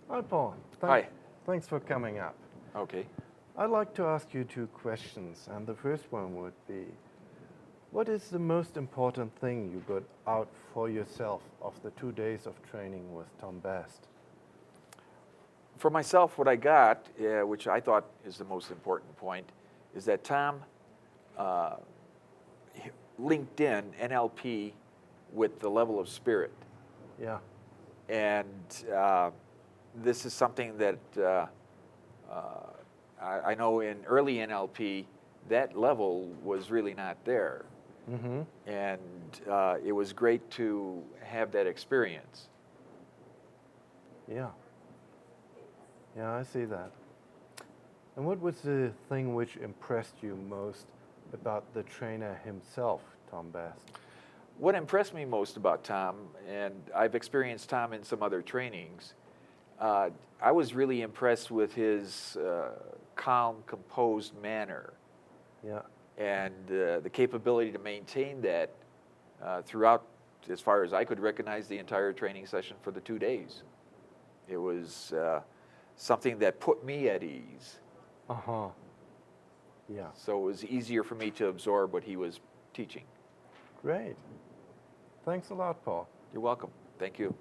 Hi, Paul. Hi. Thanks for coming up. Okay. I'd like to ask you two questions, and the first one would be, what is the most important thing you got out for yourself of the 2 days of training with Tom Bast? For myself, what I got, which I thought is the most important point, is that Tom linked in NLP with the level of spirit. Yeah. And this is something that I know in early NLP, that level was really not there. Mm-hmm. And it was great to have that experience. Yeah. Yeah, I see that. And what was the thing which impressed you most about the trainer himself, Tom Bast? What impressed me most about Tom, and I've experienced Tom in some other trainings, I was really impressed with his calm, composed manner. Yeah. And the capability to maintain that throughout, as far as I could recognize, the entire training session for the 2 days. It was something that put me at ease. Uh-huh. Yeah. So it was easier for me to absorb what he was teaching. Great. Thanks a lot, Paul. You're welcome. Thank you.